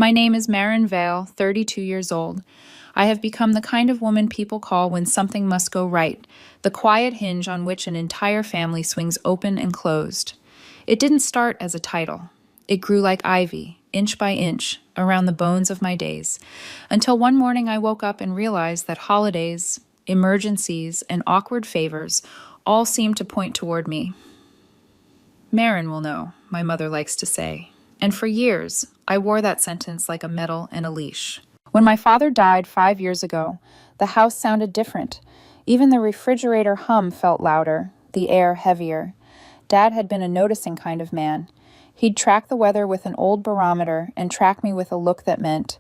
My name is Marin Vale, 32 years old. I have become the kind of woman people call when something must go right, the quiet hinge on which an entire family swings open and closed. It didn't start as a title. It grew like ivy, inch by inch, around the bones of my days, until one morning I woke up and realized that holidays, emergencies, and awkward favors all seemed to point toward me. Marin will know, my mother likes to say. And for years, I wore that sentence like a medal and a leash. When my father died 5 years ago, the house sounded different. Even the refrigerator hum felt louder, the air heavier. Dad had been a noticing kind of man. He'd track the weather with an old barometer and track me with a look that meant,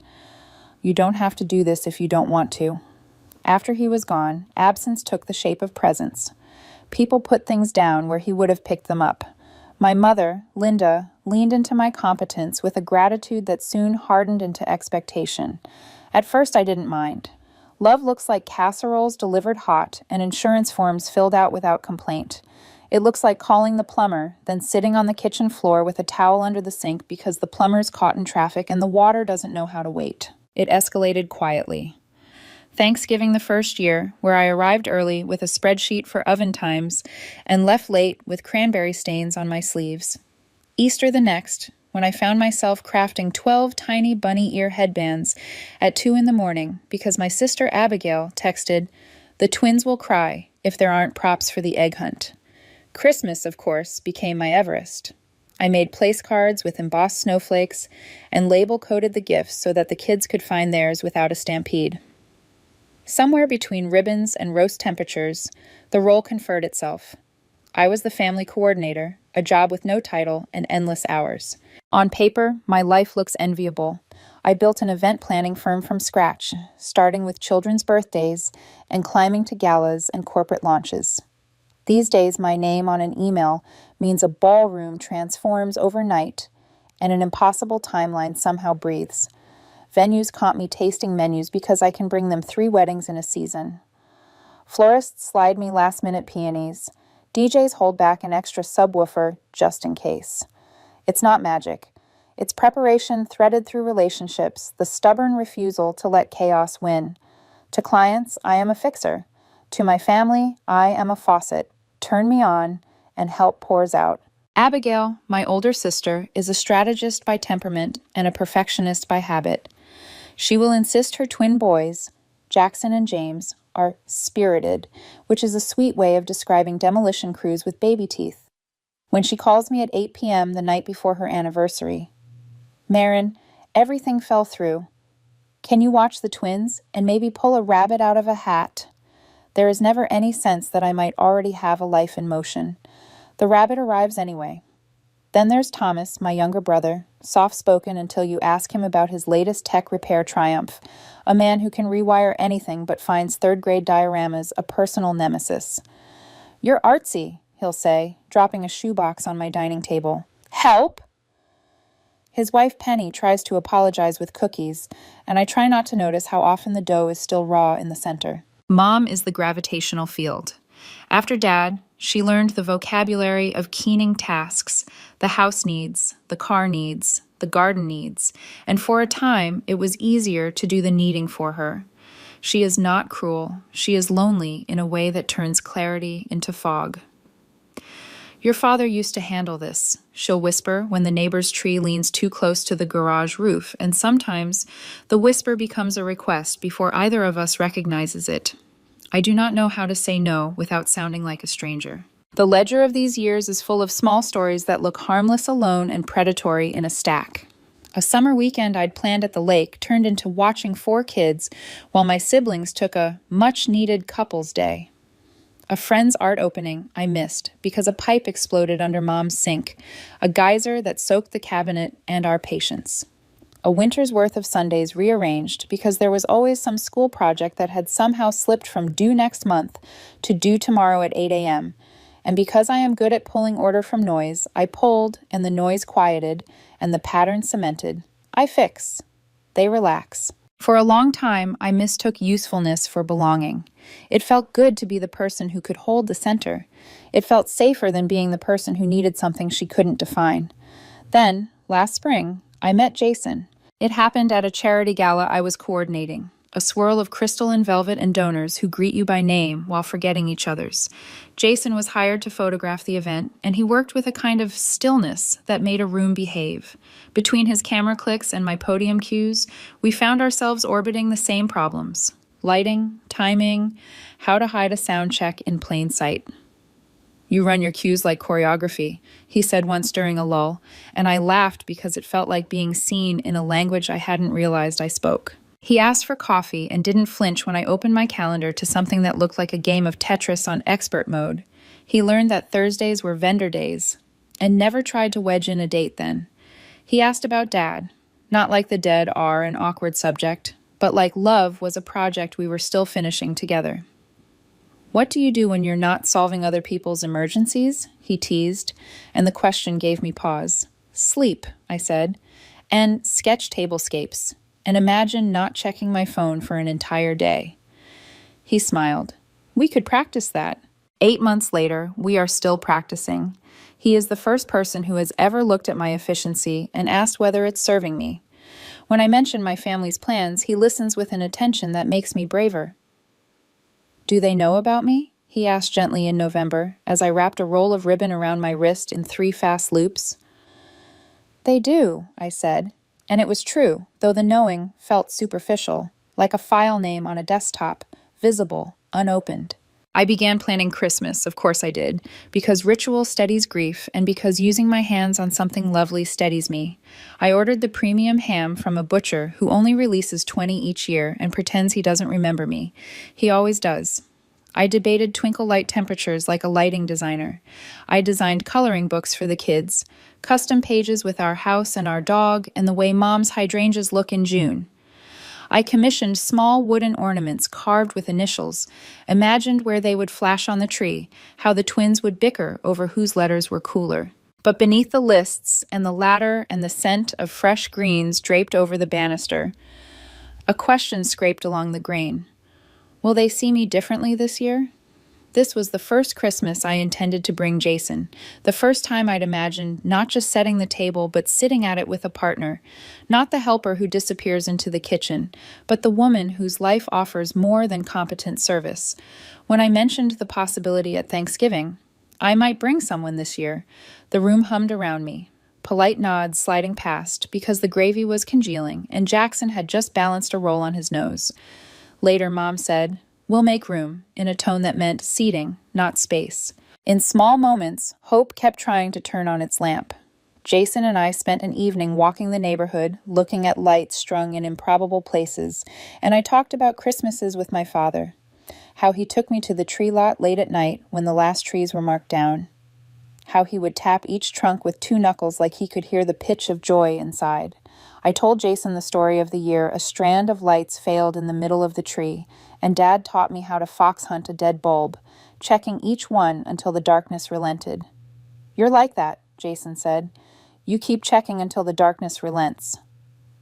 "You don't have to do this if you don't want to." After he was gone, absence took the shape of presence. People put things down where he would have picked them up. My mother, Linda, leaned into my competence with a gratitude that soon hardened into expectation. At first, I didn't mind. Love looks like casseroles delivered hot and insurance forms filled out without complaint. It looks like calling the plumber, then sitting on the kitchen floor with a towel under the sink because the plumber's caught in traffic and the water doesn't know how to wait. It escalated quietly. Thanksgiving the first year, where I arrived early with a spreadsheet for oven times and left late with cranberry stains on my sleeves. Easter the next, when I found myself crafting 12 tiny bunny ear headbands at 2 a.m. because my sister Abigail texted, "The twins will cry if there aren't props for the egg hunt." Christmas, of course, became my Everest. I made place cards with embossed snowflakes and label-coded the gifts so that the kids could find theirs without a stampede. Somewhere between ribbons and roast temperatures, the role conferred itself. I was the family coordinator, a job with no title and endless hours. On paper, my life looks enviable. I built an event planning firm from scratch, starting with children's birthdays and climbing to galas and corporate launches. These days, my name on an email means a ballroom transforms overnight and an impossible timeline somehow breathes. Venues comp me tasting menus because I can bring them 3 weddings in a season. Florists slide me last-minute peonies. DJs hold back an extra subwoofer just in case. It's not magic. It's preparation threaded through relationships, the stubborn refusal to let chaos win. To clients, I am a fixer. To my family, I am a faucet. Turn me on, and help pours out. Abigail, my older sister, is a strategist by temperament and a perfectionist by habit. She will insist her twin boys, Jackson and James, are spirited, which is a sweet way of describing demolition crews with baby teeth. When she calls me at 8 p.m. the night before her anniversary, "Marin, everything fell through. Can you watch the twins and maybe pull a rabbit out of a hat?" There is never any sense that I might already have a life in motion. The rabbit arrives anyway. Then there's Thomas, my younger brother, soft-spoken until you ask him about his latest tech repair triumph, a man who can rewire anything but finds third-grade dioramas a personal nemesis. "You're artsy," he'll say, dropping a shoebox on my dining table. "Help!" His wife Penny tries to apologize with cookies, and I try not to notice how often the dough is still raw in the center. Mom is the gravitational field. After Dad, she learned the vocabulary of keening tasks, the house needs, the car needs, the garden needs, and for a time it was easier to do the kneading for her. She is not cruel. She is lonely in a way that turns clarity into fog. "Your father used to handle this," she'll whisper when the neighbor's tree leans too close to the garage roof, and sometimes the whisper becomes a request before either of us recognizes it. I do not know how to say no without sounding like a stranger. The ledger of these years is full of small stories that look harmless alone and predatory in a stack. A summer weekend I'd planned at the lake turned into watching 4 kids while my siblings took a much-needed couples day. A friend's art opening I missed because a pipe exploded under Mom's sink, a geyser that soaked the cabinet and our patience. A winter's worth of Sundays rearranged because there was always some school project that had somehow slipped from due next month to due tomorrow at 8 a.m., and because I am good at pulling order from noise, I pulled and the noise quieted and the pattern cemented. I fix. They relax. For a long time, I mistook usefulness for belonging. It felt good to be the person who could hold the center. It felt safer than being the person who needed something she couldn't define. Then, last spring, I met Jason. It happened at a charity gala I was coordinating. A swirl of crystal and velvet and donors who greet you by name while forgetting each other's. Jason was hired to photograph the event, and he worked with a kind of stillness that made a room behave. Between his camera clicks and my podium cues, we found ourselves orbiting the same problems: lighting, timing, how to hide a sound check in plain sight. "You run your cues like choreography," he said once during a lull, and I laughed because it felt like being seen in a language I hadn't realized I spoke. He asked for coffee and didn't flinch when I opened my calendar to something that looked like a game of Tetris on expert mode. He learned that Thursdays were vendor days, and never tried to wedge in a date then. He asked about Dad, not like the dead are an awkward subject, but like love was a project we were still finishing together. "What do you do when you're not solving other people's emergencies?" he teased, and the question gave me pause. "Sleep," I said, "and sketch tablescapes, and imagine not checking my phone for an entire day." He smiled. "We could practice that." 8 months later, we are still practicing. He is the first person who has ever looked at my efficiency and asked whether it's serving me. When I mention my family's plans, he listens with an attention that makes me braver. "Do they know about me?" he asked gently in November, as I wrapped a roll of ribbon around my wrist in 3 fast loops. "They do," I said, and it was true, though the knowing felt superficial, like a file name on a desktop, visible, unopened. I began planning Christmas, of course I did, because ritual steadies grief and because using my hands on something lovely steadies me. I ordered the premium ham from a butcher who only releases 20 each year and pretends he doesn't remember me. He always does. I debated twinkle light temperatures like a lighting designer. I designed coloring books for the kids, custom pages with our house and our dog, and the way Mom's hydrangeas look in June. I commissioned small wooden ornaments carved with initials, imagined where they would flash on the tree, how the twins would bicker over whose letters were cooler. But beneath the lists and the ladder and the scent of fresh greens draped over the banister, a question scraped along the grain. Will they see me differently this year? This was the first Christmas I intended to bring Jason, the first time I'd imagined not just setting the table, but sitting at it with a partner, not the helper who disappears into the kitchen, but the woman whose life offers more than competent service. When I mentioned the possibility at Thanksgiving, I might bring someone this year, the room hummed around me, polite nods sliding past because the gravy was congealing and Jackson had just balanced a roll on his nose. Later, Mom said, "We'll make room," in a tone that meant seating, not space. In small moments, hope kept trying to turn on its lamp. Jason and I spent an evening walking the neighborhood, looking at lights strung in improbable places, and I talked about Christmases with my father, how he took me to the tree lot late at night when the last trees were marked down, how he would tap each trunk with 2 knuckles like he could hear the pitch of joy inside. I told Jason the story of the year a strand of lights failed in the middle of the tree, and Dad taught me how to fox hunt a dead bulb, checking each one until the darkness relented. "You're like that," Jason said. "You keep checking until the darkness relents."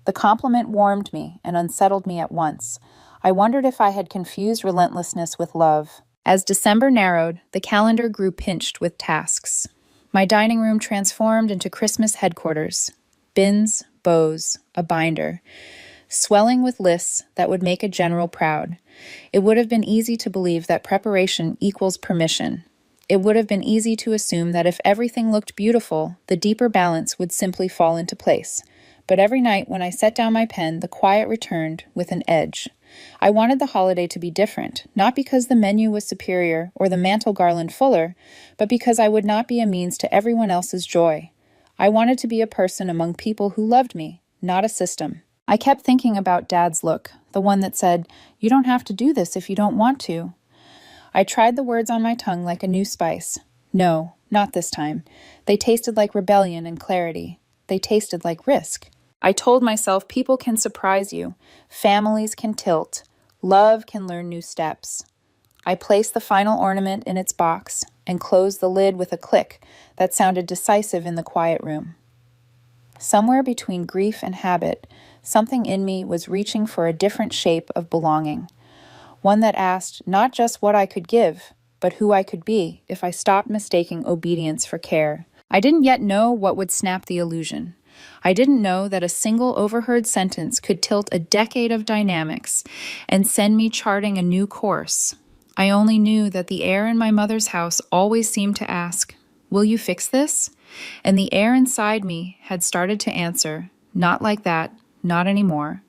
The compliment warmed me and unsettled me at once. I wondered if I had confused relentlessness with love. As December narrowed, the calendar grew pinched with tasks. My dining room transformed into Christmas headquarters. Bins, bows, a binder, swelling with lists that would make a general proud. It would have been easy to believe that preparation equals permission. It would have been easy to assume that if everything looked beautiful, the deeper balance would simply fall into place. But every night when I set down my pen, the quiet returned with an edge. I wanted the holiday to be different, not because the menu was superior or the mantle garland fuller, but because I would not be a means to everyone else's joy. I wanted to be a person among people who loved me, not a system. I kept thinking about Dad's look, the one that said, "You don't have to do this if you don't want to." I tried the words on my tongue like a new spice. No, not this time. They tasted like rebellion and clarity. They tasted like risk. I told myself people can surprise you, families can tilt, love can learn new steps. I placed the final ornament in its box and closed the lid with a click that sounded decisive in the quiet room. Somewhere between grief and habit, something in me was reaching for a different shape of belonging, one that asked not just what I could give, but who I could be if I stopped mistaking obedience for care. I didn't yet know what would snap the illusion. I didn't know that a single overheard sentence could tilt a decade of dynamics and send me charting a new course. I only knew that the air in my mother's house always seemed to ask, "Will you fix this?" And the air inside me had started to answer, "Not like that, not anymore."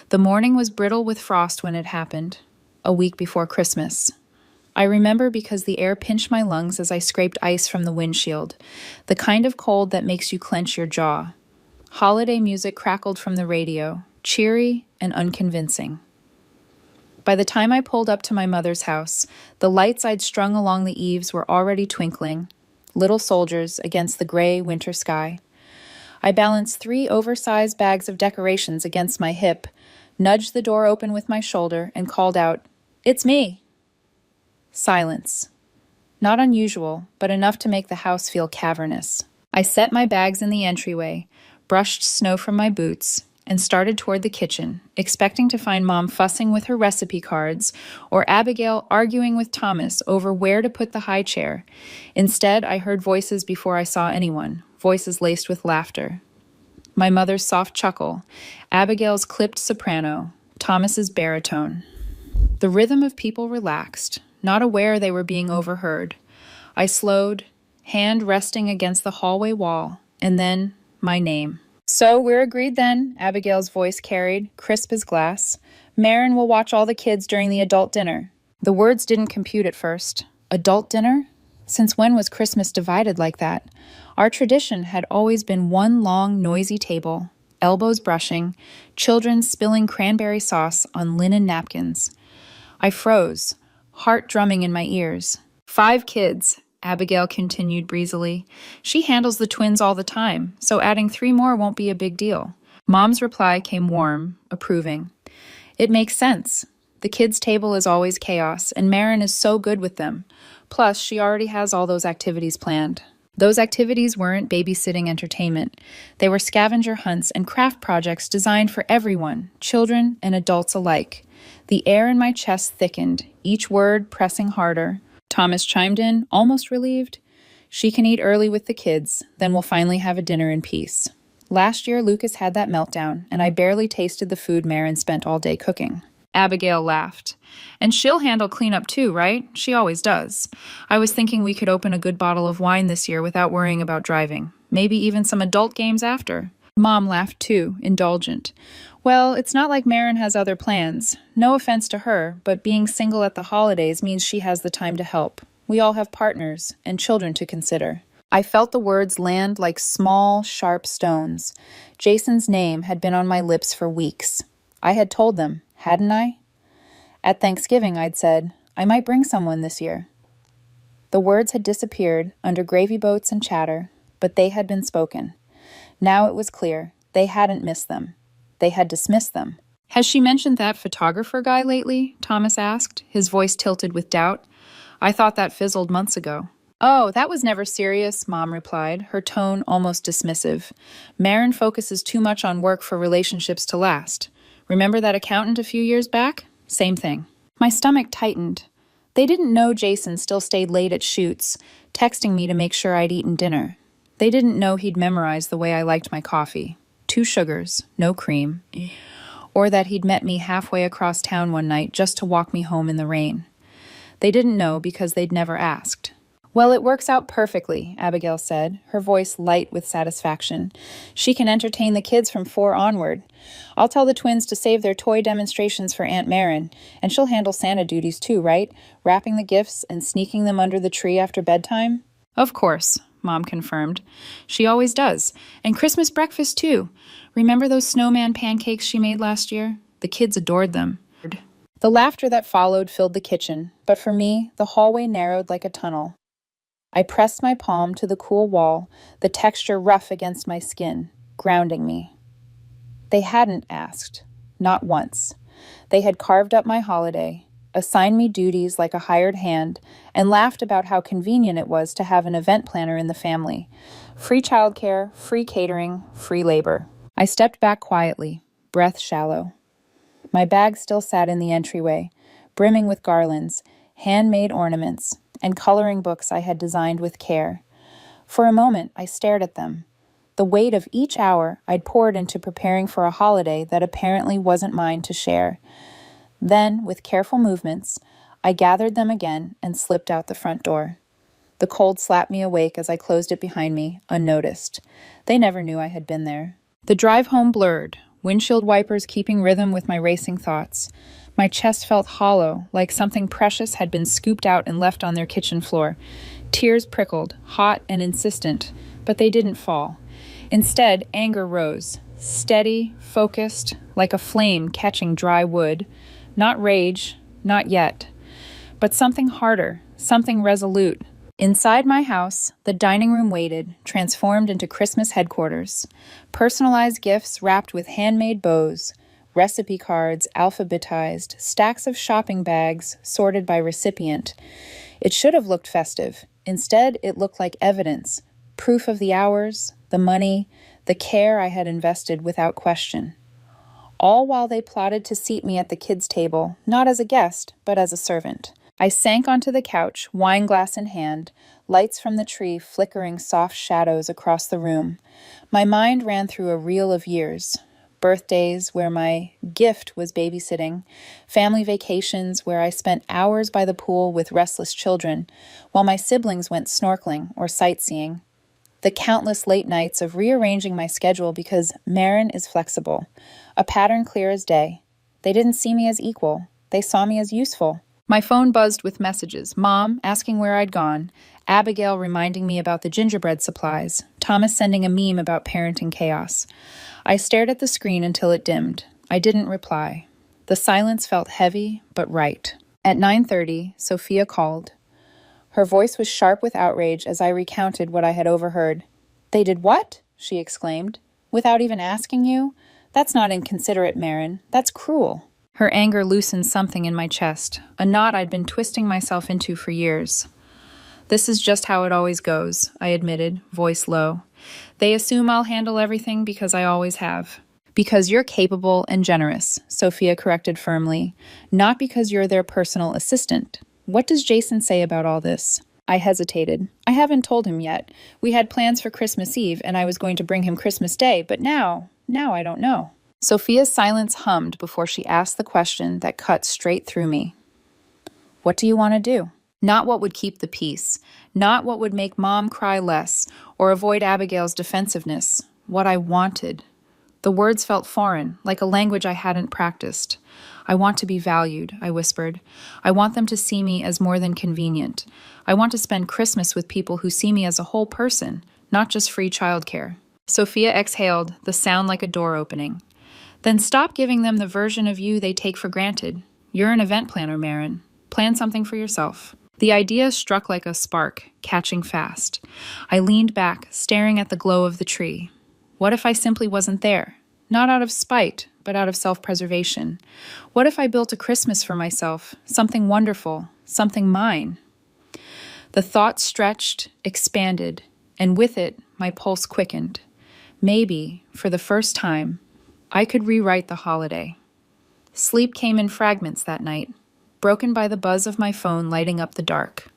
The morning was brittle with frost when it happened, a week before Christmas. I remember because the air pinched my lungs as I scraped ice from the windshield, the kind of cold that makes you clench your jaw. Holiday music crackled from the radio, cheery and unconvincing. By the time I pulled up to my mother's house, the lights I'd strung along the eaves were already twinkling, little soldiers against the gray winter sky. I balanced 3 oversized bags of decorations against my hip, nudged the door open with my shoulder, and called out, "It's me!" Silence. Not unusual, but enough to make the house feel cavernous. I set my bags in the entryway, brushed snow from my boots, and started toward the kitchen, expecting to find Mom fussing with her recipe cards or Abigail arguing with Thomas over where to put the high chair. Instead, I heard voices before I saw anyone, voices laced with laughter. My mother's soft chuckle, Abigail's clipped soprano, Thomas's baritone. The rhythm of people relaxed, not aware they were being overheard. I slowed, hand resting against the hallway wall, and then my name. "So we're agreed then," Abigail's voice carried, crisp as glass. "Marin will watch all the kids during the adult dinner." The words didn't compute at first. Adult dinner? Since when was Christmas divided like that? Our tradition had always been one long, noisy table, elbows brushing, children spilling cranberry sauce on linen napkins. I froze, heart drumming in my ears. 5 kids, Abigail continued breezily. She handles the twins all the time, so adding 3 more won't be a big deal. Mom's reply came warm, approving. It makes sense. The kids' table is always chaos, and Marin is so good with them. Plus, she already has all those activities planned. Those activities weren't babysitting entertainment. They were scavenger hunts and craft projects designed for everyone, children and adults alike. The air in my chest thickened, each word pressing harder. Thomas chimed in, almost relieved. "She can eat early with the kids, then we'll finally have a dinner in peace." Last year, Lucas had that meltdown, and I barely tasted the food Marin spent all day cooking. Abigail laughed. "And she'll handle cleanup too, right? She always does. I was thinking we could open a good bottle of wine this year without worrying about driving. Maybe even some adult games after." Mom laughed too, indulgent. "Well, it's not like Marin has other plans. No offense to her, but being single at the holidays means she has the time to help. We all have partners and children to consider." I felt the words land like small, sharp stones. Jason's name had been on my lips for weeks. I had told them, hadn't I? At Thanksgiving, I'd said, "I might bring someone this year." The words had disappeared under gravy boats and chatter, but they had been spoken. Now it was clear. They hadn't missed them. They had dismissed them. "Has she mentioned that photographer guy lately?" Thomas asked, his voice tilted with doubt. "I thought that fizzled months ago." "Oh, that was never serious," Mom replied, her tone almost dismissive. "Marin focuses too much on work for relationships to last. Remember that accountant a few years back? Same thing." My stomach tightened. They didn't know Jason still stayed late at shoots, texting me to make sure I'd eaten dinner. They didn't know he'd memorized the way I liked my coffee. 2 sugars, no cream. Or that he'd met me halfway across town one night just to walk me home in the rain. They didn't know because they'd never asked. "Well, it works out perfectly," Abigail said, her voice light with satisfaction. "She can entertain the kids from 4 onward. I'll tell the twins to save their toy demonstrations for Aunt Marin, and she'll handle Santa duties too, right? Wrapping the gifts and sneaking them under the tree after bedtime?" "Of course," Mom confirmed. "She always does. And Christmas breakfast too. Remember those snowman pancakes she made last year? The kids adored them." The laughter that followed filled the kitchen, but for me, the hallway narrowed like a tunnel. I pressed my palm to the cool wall, the texture rough against my skin, grounding me. They hadn't asked. Not once. They had carved up my holiday, assigned me duties like a hired hand, and laughed about how convenient it was to have an event planner in the family. Free childcare, free catering, free labor. I stepped back quietly, breath shallow. My bag still sat in the entryway, brimming with garlands, handmade ornaments, and coloring books I had designed with care. For a moment, I stared at them. The weight of each hour I'd poured into preparing for a holiday that apparently wasn't mine to share. Then, with careful movements, I gathered them again and slipped out the front door. The cold slapped me awake as I closed it behind me, unnoticed. They never knew I had been there. The drive home blurred, windshield wipers keeping rhythm with my racing thoughts. My chest felt hollow, like something precious had been scooped out and left on their kitchen floor. Tears prickled, hot and insistent, but they didn't fall. Instead, anger rose, steady, focused, like a flame catching dry wood. Not rage, not yet, but something harder, something resolute. Inside my house, the dining room waited, transformed into Christmas headquarters. Personalized gifts wrapped with handmade bows, recipe cards alphabetized, stacks of shopping bags sorted by recipient. It should have looked festive. Instead, it looked like evidence, proof of the hours, the money, the care I had invested without question. All while they plotted to seat me at the kids' table, not as a guest, but as a servant. I sank onto the couch, wine glass in hand, lights from the tree flickering soft shadows across the room. My mind ran through a reel of years. Birthdays where my gift was babysitting, family vacations where I spent hours by the pool with restless children, while my siblings went snorkeling or sightseeing. The countless late nights of rearranging my schedule because Marin is flexible, a pattern clear as day. They didn't see me as equal. They saw me as useful. My phone buzzed with messages. Mom asking where I'd gone, Abigail reminding me about the gingerbread supplies, Thomas sending a meme about parenting chaos. I stared at the screen until it dimmed. I didn't reply. The silence felt heavy, but right. At 9:30, Sophia called. Her voice was sharp with outrage as I recounted what I had overheard. "They did what?" she exclaimed. "Without even asking you? That's not inconsiderate, Marin. That's cruel." Her anger loosened something in my chest, a knot I'd been twisting myself into for years. "This is just how it always goes," I admitted, voice low. "They assume I'll handle everything because I always have." "Because you're capable and generous," Sophia corrected firmly, "not because you're their personal assistant. What does Jason say about all this?" I hesitated. "I haven't told him yet. We had plans for Christmas Eve, and I was going to bring him Christmas Day, but now I don't know." Sophia's silence hummed before she asked the question that cut straight through me. "What do you want to do?" Not what would keep the peace, not what would make Mom cry less or avoid Abigail's defensiveness. What I wanted. The words felt foreign, like a language I hadn't practiced. "I want to be valued," I whispered. "I want them to see me as more than convenient. I want to spend Christmas with people who see me as a whole person, not just free childcare." Sophia exhaled, the sound like a door opening. "Then stop giving them the version of you they take for granted. You're an event planner, Marin. Plan something for yourself." The idea struck like a spark, catching fast. I leaned back, staring at the glow of the tree. What if I simply wasn't there? Not out of spite, but out of self-preservation. What if I built a Christmas for myself, something wonderful, something mine? The thought stretched, expanded, and with it, my pulse quickened. Maybe, for the first time, I could rewrite the holiday. Sleep came in fragments that night, broken by the buzz of my phone lighting up the dark.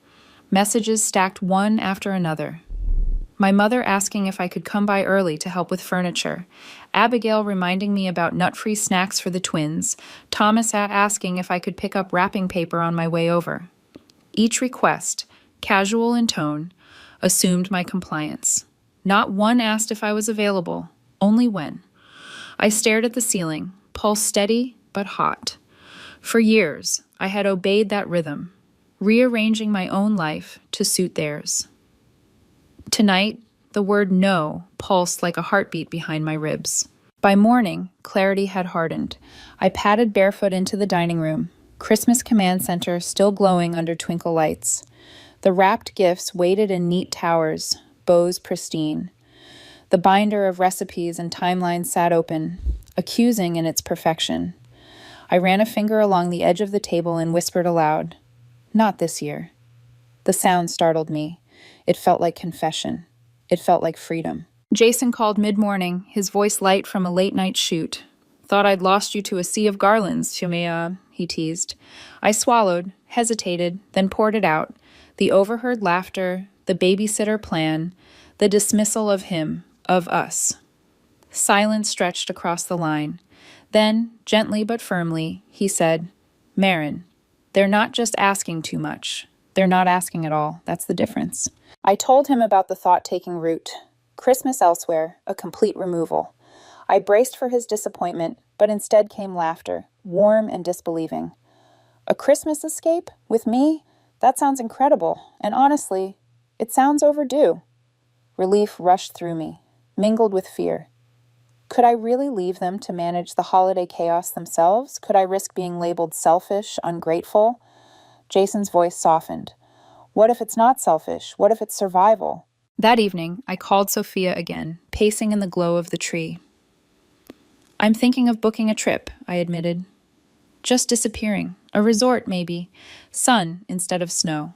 Messages stacked one after another. My mother asking if I could come by early to help with furniture, Abigail reminding me about nut-free snacks for the twins, Thomas asking if I could pick up wrapping paper on my way over. Each request, casual in tone, assumed my compliance. Not one asked if I was available, only when. I stared at the ceiling, pulse steady but hot. For years, I had obeyed that rhythm, rearranging my own life to suit theirs. Tonight, the word no pulsed like a heartbeat behind my ribs. By morning, clarity had hardened. I padded barefoot into the dining room, Christmas command center still glowing under twinkle lights. The wrapped gifts waited in neat towers, bows pristine. The binder of recipes and timelines sat open, accusing in its perfection. I ran a finger along the edge of the table and whispered aloud, "Not this year." The sound startled me. It felt like confession. It felt like freedom. Jason called mid-morning, his voice light from a late-night shoot. "Thought I'd lost you to a sea of garlands, Shumea," he teased. I swallowed, hesitated, then poured it out. The overheard laughter, the babysitter plan, the dismissal of him, of us. Silence stretched across the line. Then, gently but firmly, he said, Marin, they're not just asking too much. They're not asking at all. That's the difference. I told him about the thought-taking route. Christmas elsewhere, a complete removal. I braced for his disappointment, but instead came laughter, warm and disbelieving. A Christmas escape? With me? That sounds incredible, and honestly, it sounds overdue. Relief rushed through me, mingled with fear. Could I really leave them to manage the holiday chaos themselves? Could I risk being labeled selfish, ungrateful? Jason's voice softened. What if it's not selfish? What if it's survival? That evening, I called Sophia again, pacing in the glow of the tree. I'm thinking of booking a trip, I admitted. Just disappearing. A resort, maybe. Sun instead of snow.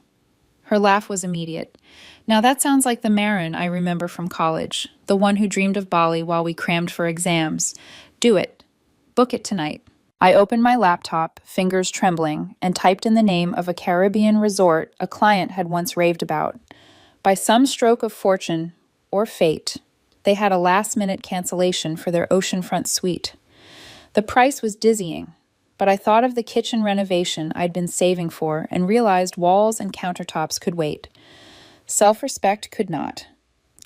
Her laugh was immediate. Now that sounds like the Marin I remember from college, the one who dreamed of Bali while we crammed for exams. Do it. Book it tonight. I opened my laptop, fingers trembling, and typed in the name of a Caribbean resort a client had once raved about. By some stroke of fortune, or fate, they had a last-minute cancellation for their oceanfront suite. The price was dizzying, but I thought of the kitchen renovation I'd been saving for and realized walls and countertops could wait. Self-respect could not.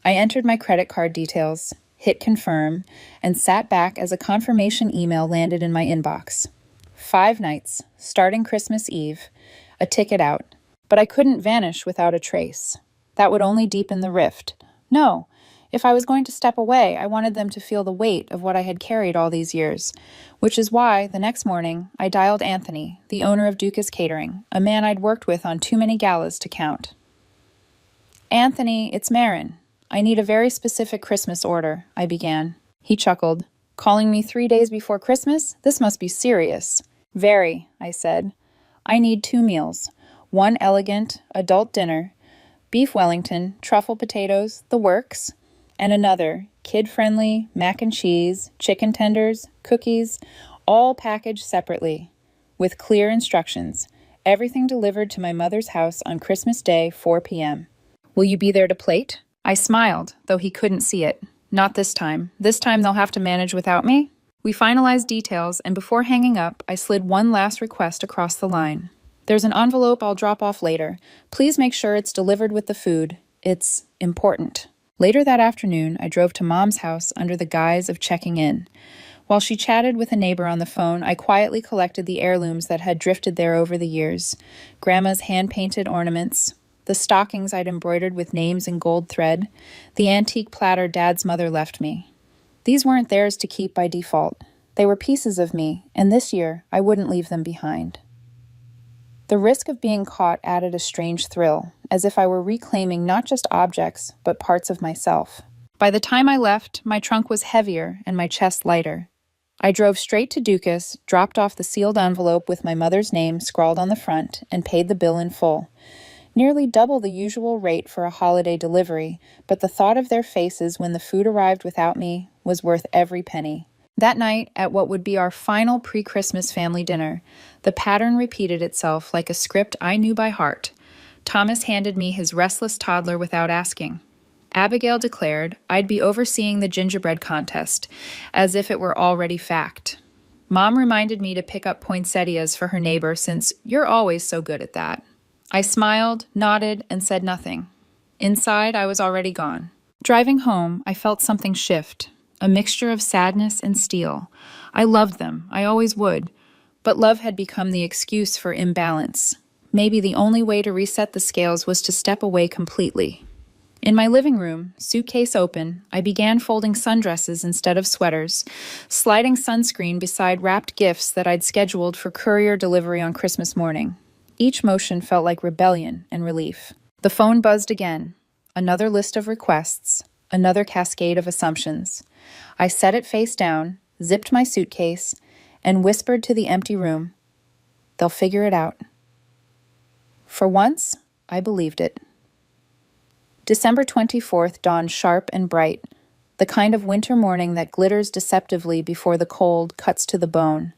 I entered my credit card details, hit confirm, and sat back as a confirmation email landed in my inbox. 5 nights, starting Christmas Eve, a ticket out. But I couldn't vanish without a trace. That would only deepen the rift. No, if I was going to step away, I wanted them to feel the weight of what I had carried all these years, which is why, the next morning, I dialed Anthony, the owner of Dukas Catering, a man I'd worked with on too many galas to count. Anthony, it's Marin. I need a very specific Christmas order, I began. He chuckled. Calling me 3 days before Christmas? This must be serious. Very, I said. I need 2 meals. One elegant, adult dinner, beef Wellington, truffle potatoes, the works, and another, kid-friendly, mac and cheese, chicken tenders, cookies, all packaged separately, with clear instructions, everything delivered to my mother's house on Christmas Day, 4 p.m. Will you be there to plate? I smiled, though he couldn't see it. Not this time. This time they'll have to manage without me. We finalized details, and before hanging up, I slid one last request across the line. There's an envelope I'll drop off later. Please make sure it's delivered with the food. It's important. Later that afternoon, I drove to Mom's house under the guise of checking in. While she chatted with a neighbor on the phone, I quietly collected the heirlooms that had drifted there over the years. Grandma's hand-painted ornaments, the stockings I'd embroidered with names in gold thread, the antique platter Dad's mother left me. These weren't theirs to keep by default. They were pieces of me, and this year I wouldn't leave them behind. The risk of being caught added a strange thrill, as if I were reclaiming not just objects, but parts of myself. By the time I left, my trunk was heavier and my chest lighter. I drove straight to Dukas, dropped off the sealed envelope with my mother's name scrawled on the front, and paid the bill in full. Nearly double the usual rate for a holiday delivery, but the thought of their faces when the food arrived without me was worth every penny. That night, at what would be our final pre-Christmas family dinner, the pattern repeated itself like a script I knew by heart. Thomas handed me his restless toddler without asking. Abigail declared I'd be overseeing the gingerbread contest, as if it were already fact. Mom reminded me to pick up poinsettias for her neighbor since you're always so good at that. I smiled, nodded, and said nothing. Inside, I was already gone. Driving home, I felt something shift. A mixture of sadness and steel. I loved them, I always would, but love had become the excuse for imbalance. Maybe the only way to reset the scales was to step away completely. In my living room, suitcase open, I began folding sundresses instead of sweaters, sliding sunscreen beside wrapped gifts that I'd scheduled for courier delivery on Christmas morning. Each motion felt like rebellion and relief. The phone buzzed again. Another list of requests, another cascade of assumptions. I set it face down, zipped my suitcase, and whispered to the empty room, "They'll figure it out." For once, I believed it. December 24th dawned sharp and bright, the kind of winter morning that glitters deceptively before the cold cuts to the bone.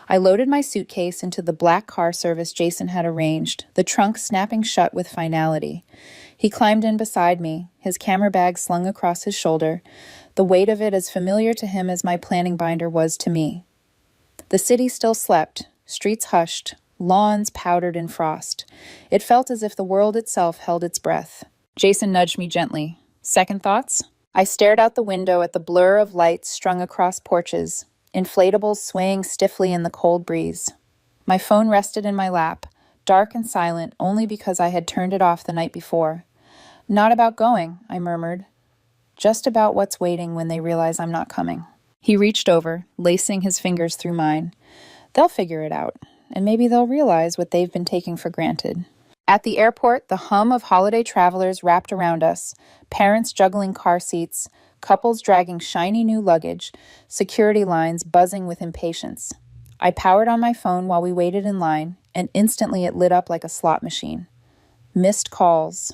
I loaded my suitcase into the black car service Jason had arranged, the trunk snapping shut with finality. He climbed in beside me, his camera bag slung across his shoulder, the weight of it as familiar to him as my planning binder was to me. The city still slept, streets hushed, lawns powdered in frost. It felt as if the world itself held its breath. Jason nudged me gently. Second thoughts? I stared out the window at the blur of lights strung across porches, inflatables swaying stiffly in the cold breeze. My phone rested in my lap, dark and silent only because I had turned it off the night before. Not about going, I murmured. Just about what's waiting when they realize I'm not coming. He reached over, lacing his fingers through mine. They'll figure it out, and maybe they'll realize what they've been taking for granted. At the airport, the hum of holiday travelers wrapped around us, parents juggling car seats, couples dragging shiny new luggage, security lines buzzing with impatience. I powered on my phone while we waited in line, and instantly it lit up like a slot machine. Missed calls,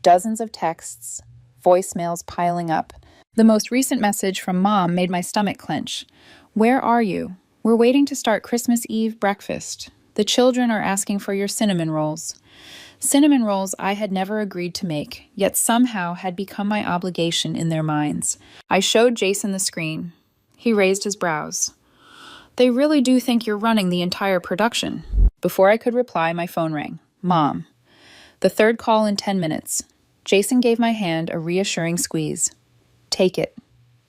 dozens of texts, voicemails piling up. The most recent message from Mom made my stomach clench. Where are you? We're waiting to start Christmas Eve breakfast. The children are asking for your cinnamon rolls. Cinnamon rolls I had never agreed to make, yet somehow had become my obligation in their minds. I showed Jason the screen. He raised his brows. They really do think you're running the entire production. Before I could reply, my phone rang. Mom. The third call in 10 minutes. Jason gave my hand a reassuring squeeze. Take it.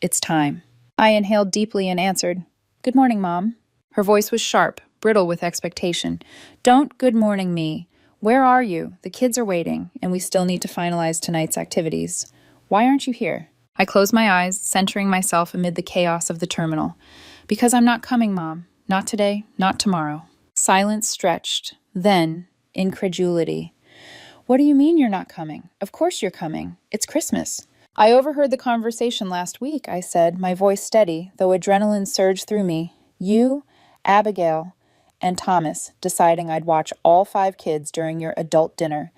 It's time. I inhaled deeply and answered, Good morning, Mom. Her voice was sharp, brittle with expectation. Don't good morning me. Where are you? The kids are waiting, and we still need to finalize tonight's activities. Why aren't you here? I closed my eyes, centering myself amid the chaos of the terminal. Because I'm not coming, Mom. Not today, not tomorrow. Silence stretched. Then, incredulity. What do you mean you're not coming? Of course you're coming. It's Christmas. I overheard the conversation last week, I said, my voice steady, though adrenaline surged through me. You, Abigail, and Thomas deciding I'd watch all 5 kids during your adult dinner,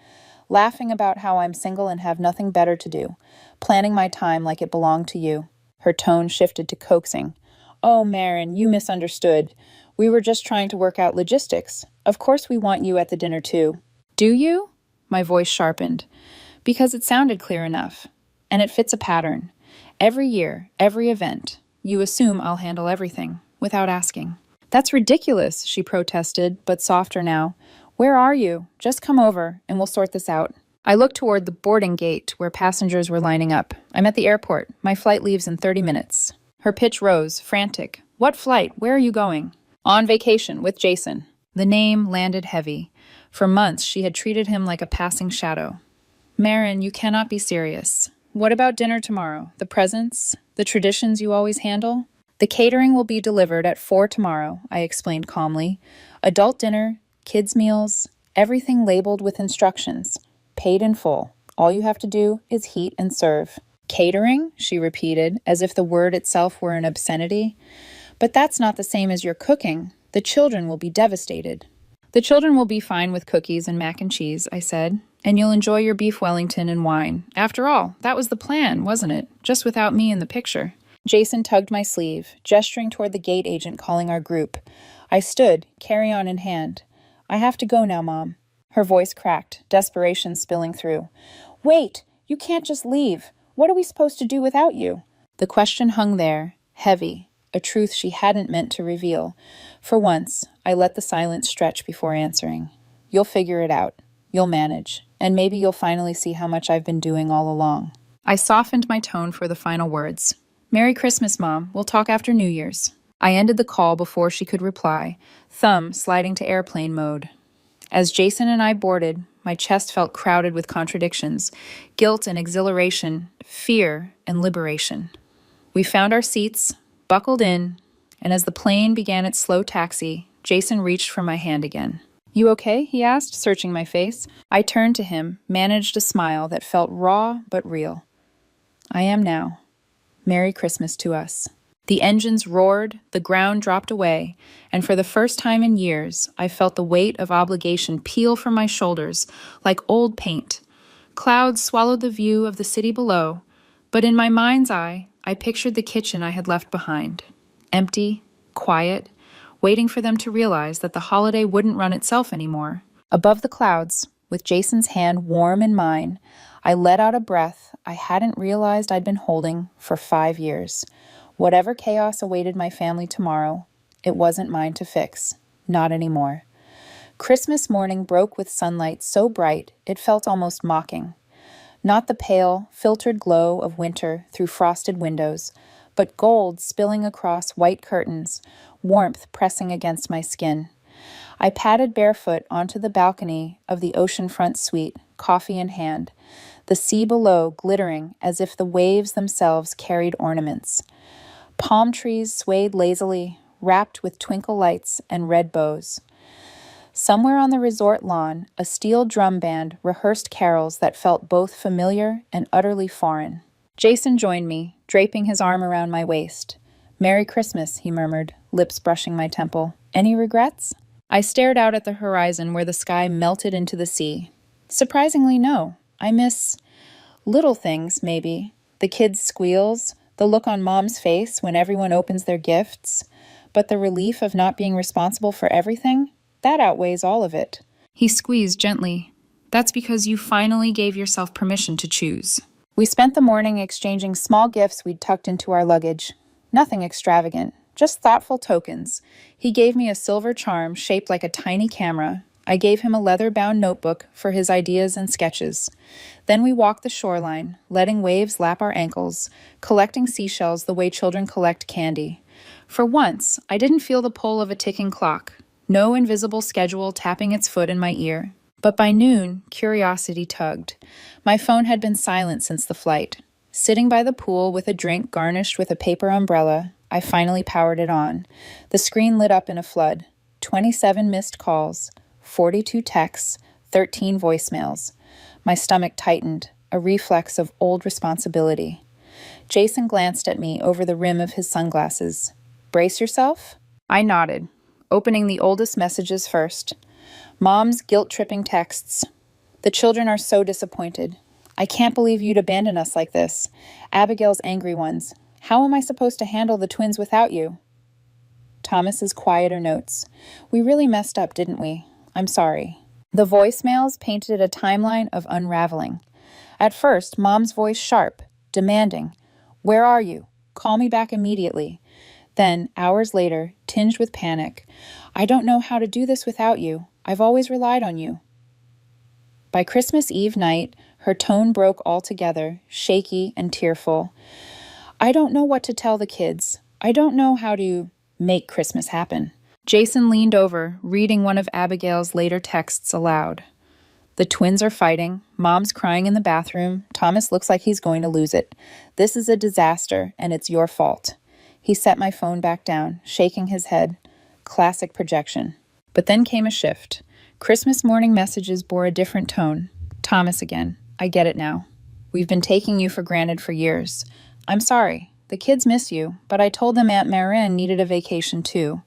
laughing about how I'm single and have nothing better to do, planning my time like it belonged to you. Her tone shifted to coaxing. Oh, Marin, you misunderstood. We were just trying to work out logistics. Of course we want you at the dinner too. Do you? My voice sharpened. Because it sounded clear enough. And it fits a pattern. Every year, every event, you assume I'll handle everything, without asking. That's ridiculous, she protested, but softer now. Where are you? Just come over, and we'll sort this out. I looked toward the boarding gate where passengers were lining up. I'm at the airport. My flight leaves in 30 minutes. Her pitch rose, frantic. What flight? Where are you going? On vacation, with Jason. The name landed heavy. For months, she had treated him like a passing shadow. Marin, you cannot be serious. What about dinner tomorrow? The presents? The traditions you always handle? The catering will be delivered at 4 tomorrow, I explained calmly. Adult dinner, kids' meals, everything labeled with instructions. Paid in full. All you have to do is heat and serve. Catering? She repeated, as if the word itself were an obscenity. But that's not the same as your cooking. The children will be devastated. The children will be fine with cookies and mac and cheese, I said. And you'll enjoy your beef Wellington and wine. After all, that was the plan, wasn't it? Just without me in the picture. Jason tugged my sleeve, gesturing toward the gate agent calling our group. I stood, carry-on in hand. I have to go now, Mom. Her voice cracked, desperation spilling through. Wait! You can't just leave. What are we supposed to do without you? The question hung there, heavy, a truth she hadn't meant to reveal. For once, I let the silence stretch before answering. You'll figure it out. You'll manage. And maybe you'll finally see how much I've been doing all along. I softened my tone for the final words. Merry Christmas, Mom. We'll talk after New Year's. I ended the call before she could reply, thumb sliding to airplane mode. As Jason and I boarded, my chest felt crowded with contradictions, guilt and exhilaration, fear and liberation. We found our seats, buckled in, and as the plane began its slow taxi, Jason reached for my hand again. You okay? He asked, searching my face. I turned to him, managed a smile that felt raw but real. I am now. Merry Christmas to us. The engines roared, the ground dropped away, and for the first time in years, I felt the weight of obligation peel from my shoulders like old paint. Clouds swallowed the view of the city below, but in my mind's eye, I pictured the kitchen I had left behind. Empty, quiet, waiting for them to realize that the holiday wouldn't run itself anymore. Above the clouds, with Jason's hand warm in mine, I let out a breath I hadn't realized I'd been holding for 5 years. Whatever chaos awaited my family tomorrow, it wasn't mine to fix. Not anymore. Christmas morning broke with sunlight so bright it felt almost mocking. Not the pale, filtered glow of winter through frosted windows, but gold spilling across white curtains, warmth pressing against my skin. I padded barefoot onto the balcony of the oceanfront suite, coffee in hand, the sea below glittering as if the waves themselves carried ornaments. Palm trees swayed lazily, wrapped with twinkle lights and red bows. Somewhere on the resort lawn, a steel drum band rehearsed carols that felt both familiar and utterly foreign. Jason joined me, draping his arm around my waist. "Merry Christmas," he murmured, lips brushing my temple. "Any regrets?" I stared out at the horizon where the sky melted into the sea. Surprisingly, no. I miss little things, maybe. The kids' squeals, the look on Mom's face when everyone opens their gifts. But the relief of not being responsible for everything, that outweighs all of it. He squeezed gently. "That's because you finally gave yourself permission to choose." We spent the morning exchanging small gifts we'd tucked into our luggage. Nothing extravagant, just thoughtful tokens. He gave me a silver charm shaped like a tiny camera. I gave him a leather-bound notebook for his ideas and sketches. Then we walked the shoreline, letting waves lap our ankles, collecting seashells the way children collect candy. For once, I didn't feel the pull of a ticking clock. No invisible schedule tapping its foot in my ear. But by noon, curiosity tugged. My phone had been silent since the flight. Sitting by the pool with a drink garnished with a paper umbrella, I finally powered it on. The screen lit up in a flood. 27 missed calls, 42 texts, 13 voicemails. My stomach tightened, a reflex of old responsibility. Jason glanced at me over the rim of his sunglasses. "Brace yourself?" I nodded, opening the oldest messages first. Mom's guilt-tripping texts. "The children are so disappointed. I can't believe you'd abandon us like this. Abigail's angry ones. How am I supposed to handle the twins without you?" Thomas's quieter notes. "We really messed up, didn't we? I'm sorry." The voicemails painted a timeline of unraveling. At first, Mom's voice sharp, demanding, "Where are you? Call me back immediately." Then, hours later, tinged with panic, "I don't know how to do this without you. I've always relied on you." By Christmas Eve night, her tone broke altogether, shaky and tearful. "I don't know what to tell the kids. I don't know how to make Christmas happen." Jason leaned over, reading one of Abigail's later texts aloud. "The twins are fighting. Mom's crying in the bathroom. Thomas looks like he's going to lose it. This is a disaster, and it's your fault." He set my phone back down, shaking his head. Classic projection. But then came a shift. Christmas morning messages bore a different tone. "Thomas again. I get it now. We've been taking you for granted for years. I'm sorry. The kids miss you, but I told them Aunt Marin needed a vacation too.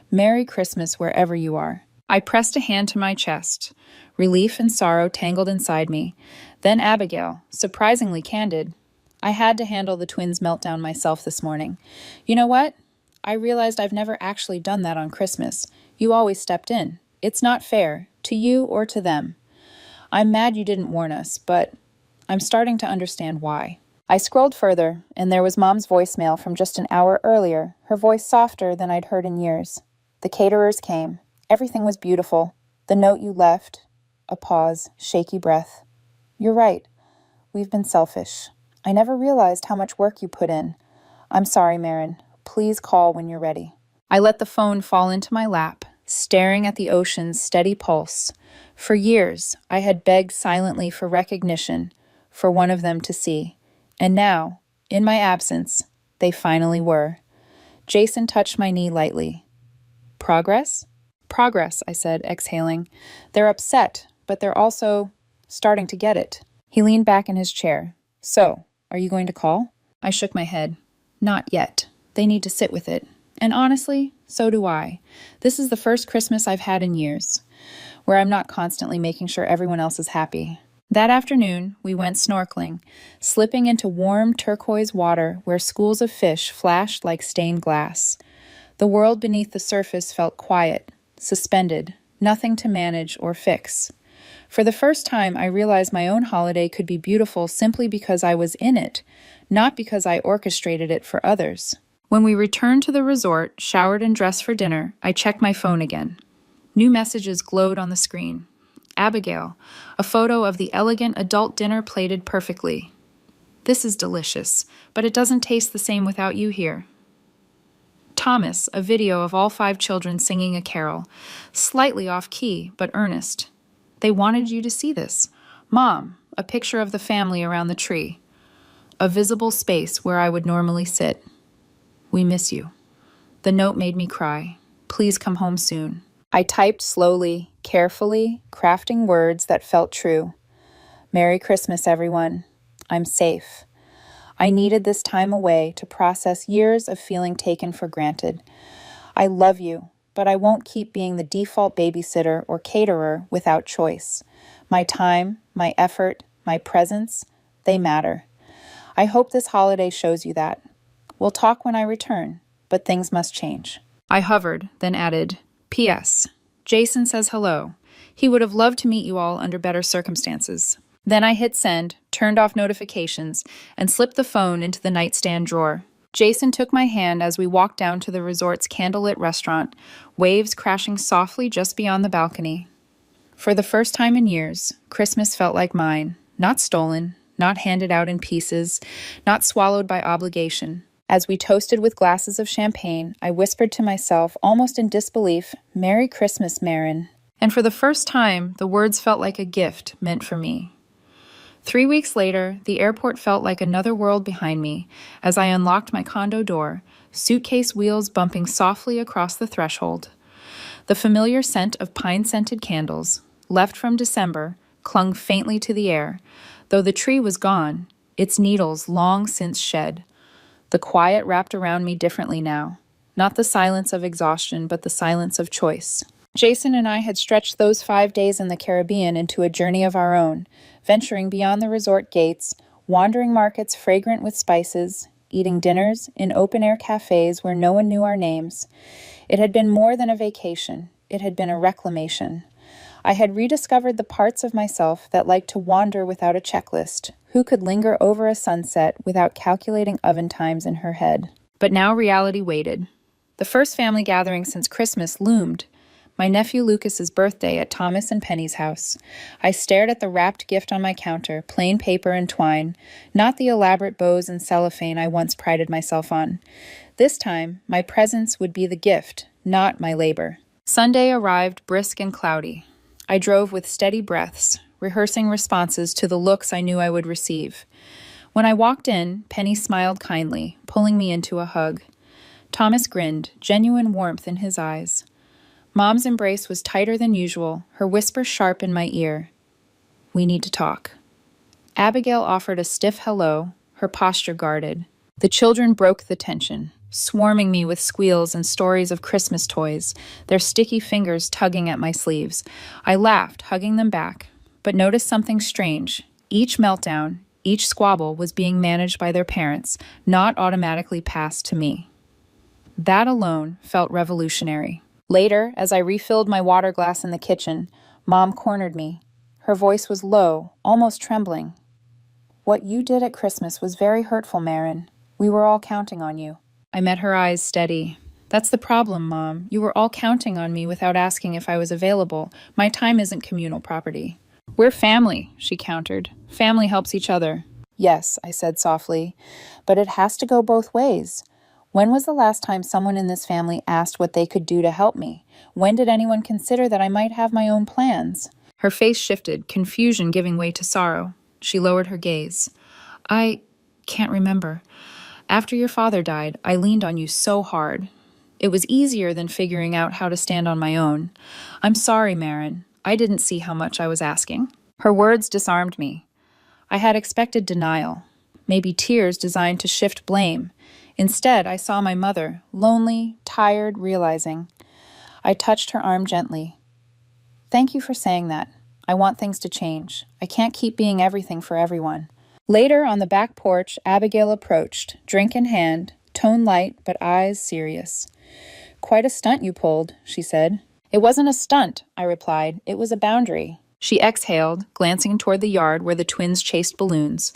Merry Christmas wherever you are." I pressed a hand to my chest. Relief and sorrow tangled inside me. Then Abigail, surprisingly candid. "I had to handle the twins' meltdown myself this morning. You know what? I realized I've never actually done that on Christmas. You always stepped in. It's not fair, to you or to them. I'm mad you didn't warn us, but I'm starting to understand why." I scrolled further, and there was Mom's voicemail from just an hour earlier, her voice softer than I'd heard in years. "The caterers came. Everything was beautiful. The note you left." A pause, shaky breath. "You're right. We've been selfish. I never realized how much work you put in. I'm sorry, Marin. Please call when you're ready." I let the phone fall into my lap, staring at the ocean's steady pulse. For years, I had begged silently for recognition, for one of them to see. And now, in my absence, they finally were. Jason touched my knee lightly. "Progress?" "Progress," I said, exhaling. "They're upset, but they're also starting to get it." He leaned back in his chair. "So, are you going to call?" I shook my head. "Not yet. They need to sit with it. And honestly, so do I. This is the first Christmas I've had in years, where I'm not constantly making sure everyone else is happy." That afternoon, we went snorkeling, slipping into warm turquoise water where schools of fish flashed like stained glass. The world beneath the surface felt quiet, suspended, nothing to manage or fix. For the first time, I realized my own holiday could be beautiful simply because I was in it, not because I orchestrated it for others. When we returned to the resort, showered and dressed for dinner, I checked my phone again. New messages glowed on the screen. Abigail, a photo of the elegant adult dinner plated perfectly. This is delicious, but it doesn't taste the same without you here. Thomas, a video of all 5 children singing a carol, slightly off key, but earnest. They wanted you to see this. Mom, a picture of the family around the tree. A visible space where I would normally sit. We miss you. The note made me cry. Please come home soon. I typed slowly, carefully, crafting words that felt true. Merry Christmas, everyone. I'm safe. I needed this time away to process years of feeling taken for granted. I love you, but I won't keep being the default babysitter or caterer without choice. My time, my effort, my presence, they matter. I hope this holiday shows you that. We'll talk when I return, but things must change. I hovered, then added, P.S. Jason says hello. He would have loved to meet you all under better circumstances. Then I hit send, turned off notifications, and slipped the phone into the nightstand drawer. Jason took my hand as we walked down to the resort's candlelit restaurant, waves crashing softly just beyond the balcony. For the first time in years, Christmas felt like mine, not stolen, not handed out in pieces, not swallowed by obligation. As we toasted with glasses of champagne, I whispered to myself, almost in disbelief, Merry Christmas, Marin. And for the first time, the words felt like a gift meant for me. 3 weeks later, the airport felt like another world behind me as I unlocked my condo door, suitcase wheels bumping softly across the threshold. The familiar scent of pine-scented candles, left from December, clung faintly to the air. Though the tree was gone, its needles long since shed. The quiet wrapped around me differently now. Not the silence of exhaustion, but the silence of choice. Jason and I had stretched those 5 days in the Caribbean into a journey of our own, venturing beyond the resort gates, wandering markets fragrant with spices, eating dinners in open-air cafes where no one knew our names. It had been more than a vacation. It had been a reclamation. I had rediscovered the parts of myself that liked to wander without a checklist, who could linger over a sunset without calculating oven times in her head. But now reality waited. The first family gathering since Christmas loomed. My nephew Lucas's birthday at Thomas and Penny's house. I stared at the wrapped gift on my counter, plain paper and twine, not the elaborate bows and cellophane I once prided myself on. This time, my presence would be the gift, not my labor. Sunday arrived brisk and cloudy. I drove with steady breaths, rehearsing responses to the looks I knew I would receive. When I walked in, Penny smiled kindly, pulling me into a hug. Thomas grinned, genuine warmth in his eyes. Mom's embrace was tighter than usual, her whisper sharp in my ear. We need to talk. Abigail offered a stiff hello, her posture guarded. The children broke the tension, swarming me with squeals and stories of Christmas toys, their sticky fingers tugging at my sleeves. I laughed, hugging them back, but noticed something strange. Each meltdown, each squabble was being managed by their parents, not automatically passed to me. That alone felt revolutionary. Later, as I refilled my water glass in the kitchen, Mom cornered me. Her voice was low, almost trembling. What you did at Christmas was very hurtful, Marin. We were all counting on you. I met her eyes steady. That's the problem, Mom. You were all counting on me without asking if I was available. My time isn't communal property. We're family, she countered. Family helps each other. Yes, I said softly, but it has to go both ways. When was the last time someone in this family asked what they could do to help me? When did anyone consider that I might have my own plans? Her face shifted, confusion giving way to sorrow. She lowered her gaze. I can't remember. After your father died, I leaned on you so hard. It was easier than figuring out how to stand on my own. I'm sorry, Marin. I didn't see how much I was asking. Her words disarmed me. I had expected denial, maybe tears designed to shift blame. Instead, I saw my mother, lonely, tired, realizing. I touched her arm gently. Thank you for saying that. I want things to change. I can't keep being everything for everyone. Later, on the back porch, Abigail approached, drink in hand, tone light but eyes serious. Quite a stunt you pulled, she said. It wasn't a stunt, I replied. It was a boundary. She exhaled, glancing toward the yard where the twins chased balloons.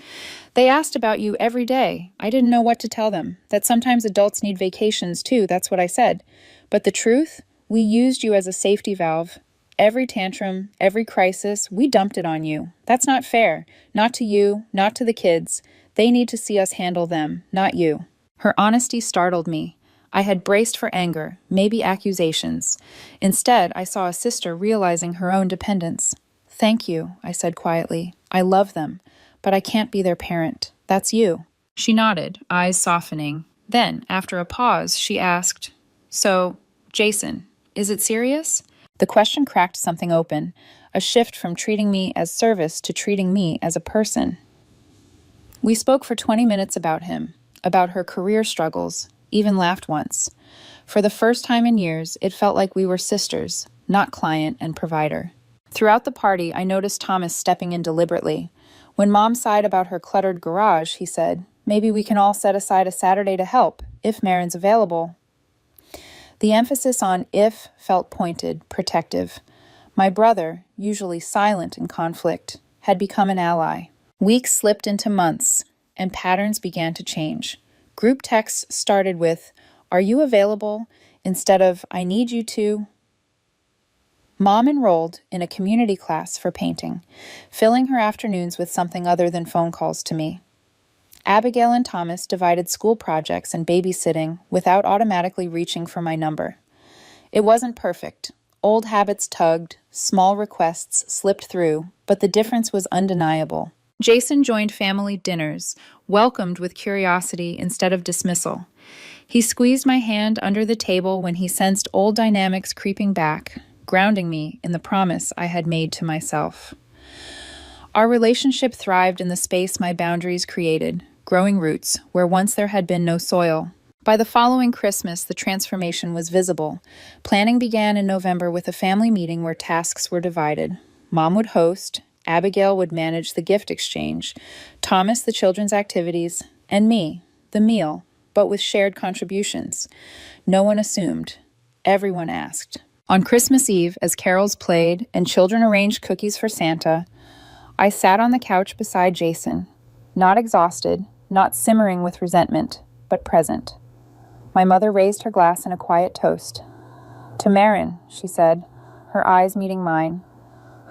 They asked about you every day. I didn't know what to tell them. That sometimes adults need vacations, too, that's what I said. But the truth? We used you as a safety valve. Every tantrum, every crisis, we dumped it on you. That's not fair. Not to you, not to the kids. They need to see us handle them, not you. Her honesty startled me. I had braced for anger, maybe accusations. Instead, I saw a sister realizing her own dependence. Thank you, I said quietly. I love them, but I can't be their parent. That's you. She nodded, eyes softening. Then, after a pause, she asked, So, Jason, is it serious? The question cracked something open, a shift from treating me as service to treating me as a person. We spoke for 20 minutes about him, about her career struggles, even laughed once. For the first time in years, it felt like we were sisters, not client and provider. Throughout the party, I noticed Thomas stepping in deliberately. When Mom sighed about her cluttered garage, he said, Maybe we can all set aside a Saturday to help, if Marin's available. The emphasis on if felt pointed, protective. My brother, usually silent in conflict, had become an ally. Weeks slipped into months, and patterns began to change. Group texts started with, Are you available? Instead of, I need you to. Mom enrolled in a community class for painting, filling her afternoons with something other than phone calls to me. Abigail and Thomas divided school projects and babysitting without automatically reaching for my number. It wasn't perfect. Old habits tugged, small requests slipped through, but the difference was undeniable. Jason joined family dinners, welcomed with curiosity instead of dismissal. He squeezed my hand under the table when he sensed old dynamics creeping back, grounding me in the promise I had made to myself. Our relationship thrived in the space my boundaries created, growing roots where once there had been no soil. By the following Christmas, the transformation was visible. Planning began in November with a family meeting where tasks were divided. Mom would host, Abigail would manage the gift exchange, Thomas the children's activities, and me, the meal, but with shared contributions. No one assumed. Everyone asked. On Christmas Eve, as carols played and children arranged cookies for Santa, I sat on the couch beside Jason, not exhausted, not simmering with resentment, but present. My mother raised her glass in a quiet toast. To Marin, she said, her eyes meeting mine,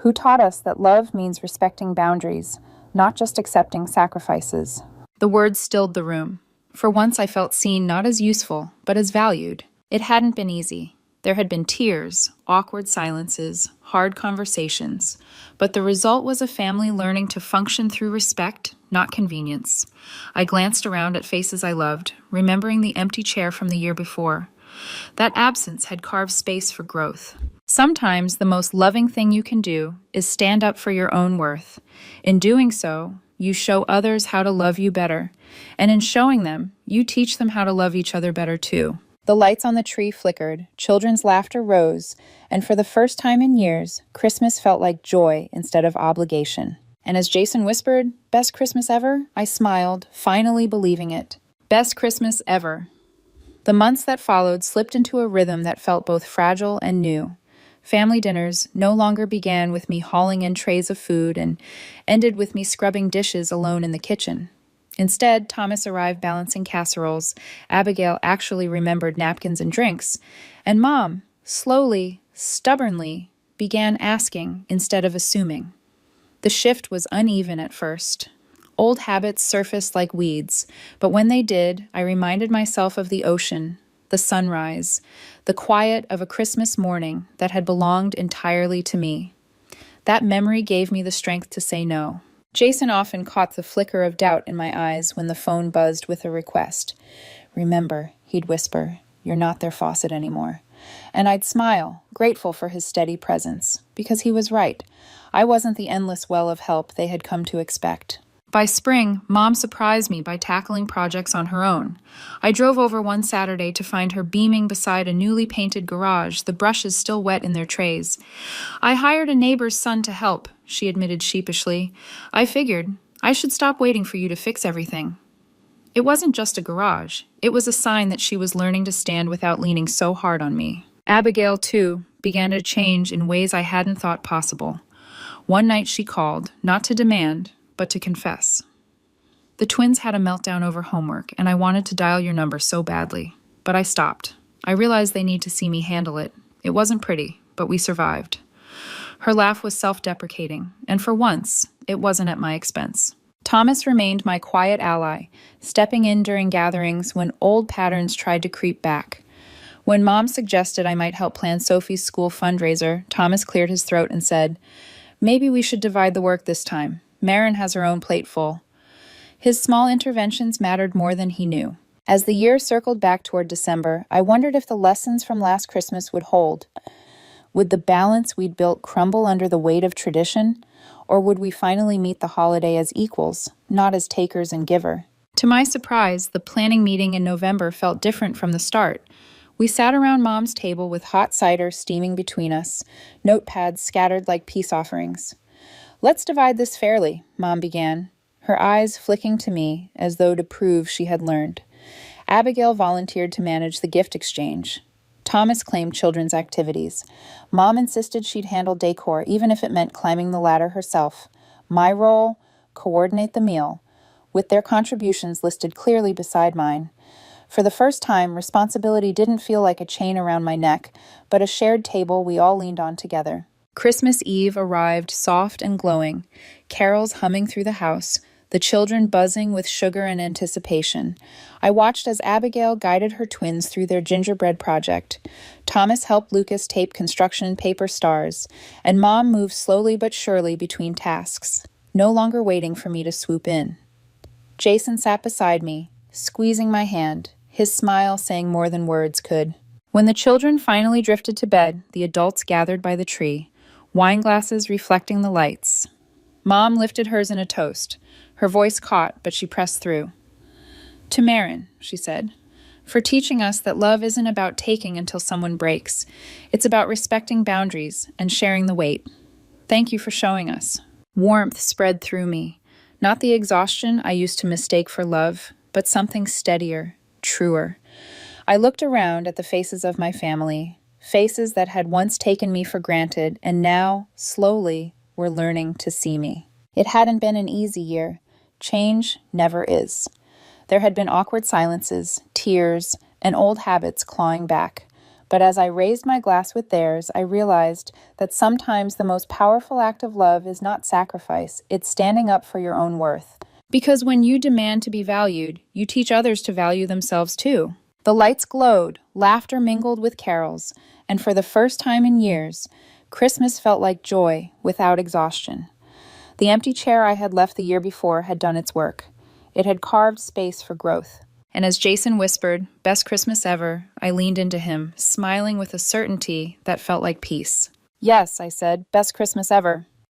who taught us that love means respecting boundaries, not just accepting sacrifices. The words stilled the room. For once I felt seen not as useful, but as valued. It hadn't been easy. There had been tears, awkward silences, hard conversations, but the result was a family learning to function through respect, not convenience. I glanced around at faces I loved, remembering the empty chair from the year before. That absence had carved space for growth. Sometimes the most loving thing you can do is stand up for your own worth. In doing so, you show others how to love you better, and in showing them, you teach them how to love each other better too. The lights on the tree flickered, children's laughter rose, and for the first time in years, Christmas felt like joy instead of obligation. And as Jason whispered, "Best Christmas ever?" I smiled, finally believing it. Best Christmas ever. The months that followed slipped into a rhythm that felt both fragile and new. Family dinners no longer began with me hauling in trays of food and ended with me scrubbing dishes alone in the kitchen. Instead, Thomas arrived balancing casseroles, Abigail actually remembered napkins and drinks, and Mom, slowly, stubbornly, began asking instead of assuming. The shift was uneven at first. Old habits surfaced like weeds, but when they did, I reminded myself of the ocean, the sunrise, the quiet of a Christmas morning that had belonged entirely to me. That memory gave me the strength to say no. Jason often caught the flicker of doubt in my eyes when the phone buzzed with a request. "Remember," he'd whisper, "you're not their faucet anymore." And I'd smile, grateful for his steady presence, because he was right. I wasn't the endless well of help they had come to expect. By spring, Mom surprised me by tackling projects on her own. I drove over one Saturday to find her beaming beside a newly painted garage, the brushes still wet in their trays. "I hired a neighbor's son to help," she admitted sheepishly. "I figured I should stop waiting for you to fix everything." It wasn't just a garage. It was a sign that she was learning to stand without leaning so hard on me. Abigail, too, began to change in ways I hadn't thought possible. One night she called, not to demand, but to confess. The twins had a meltdown over homework, and I wanted to dial your number so badly. But I stopped. I realized they need to see me handle it. It wasn't pretty, but we survived. Her laugh was self-deprecating, and for once, it wasn't at my expense. Thomas remained my quiet ally, stepping in during gatherings when old patterns tried to creep back. When Mom suggested I might help plan Sophie's school fundraiser, Thomas cleared his throat and said, "Maybe we should divide the work this time. Marin has her own plate full." His small interventions mattered more than he knew. As the year circled back toward December, I wondered if the lessons from last Christmas would hold. Would the balance we'd built crumble under the weight of tradition? Or would we finally meet the holiday as equals, not as takers and giver? To my surprise, the planning meeting in November felt different from the start. We sat around Mom's table with hot cider steaming between us, notepads scattered like peace offerings. "Let's divide this fairly," Mom began, her eyes flicking to me as though to prove she had learned. Abigail volunteered to manage the gift exchange. Thomas claimed children's activities. Mom insisted she'd handle decor, even if it meant climbing the ladder herself. My role? Coordinate the meal, with their contributions listed clearly beside mine. For the first time, responsibility didn't feel like a chain around my neck, but a shared table we all leaned on together. Christmas Eve arrived soft and glowing, carols humming through the house, the children buzzing with sugar and anticipation. I watched as Abigail guided her twins through their gingerbread project. Thomas helped Lucas tape construction paper stars, and Mom moved slowly but surely between tasks, no longer waiting for me to swoop in. Jason sat beside me, squeezing my hand, his smile saying more than words could. When the children finally drifted to bed, the adults gathered by the tree, wine glasses reflecting the lights. Mom lifted hers in a toast. Her voice caught, but she pressed through. "To Marin," she said, "for teaching us that love isn't about taking until someone breaks. It's about respecting boundaries and sharing the weight. Thank you for showing us." Warmth spread through me, not the exhaustion I used to mistake for love, but something steadier, truer. I looked around at the faces of my family, faces that had once taken me for granted and now, slowly, were learning to see me. It hadn't been an easy year. Change never is. There had been awkward silences, tears, and old habits clawing back. But as I raised my glass with theirs, I realized that sometimes the most powerful act of love is not sacrifice, it's standing up for your own worth. Because when you demand to be valued, you teach others to value themselves too. The lights glowed, laughter mingled with carols, and for the first time in years, Christmas felt like joy without exhaustion. The empty chair I had left the year before had done its work. It had carved space for growth. And as Jason whispered, "Best Christmas ever," I leaned into him, smiling with a certainty that felt like peace. "Yes," I said, "best Christmas ever."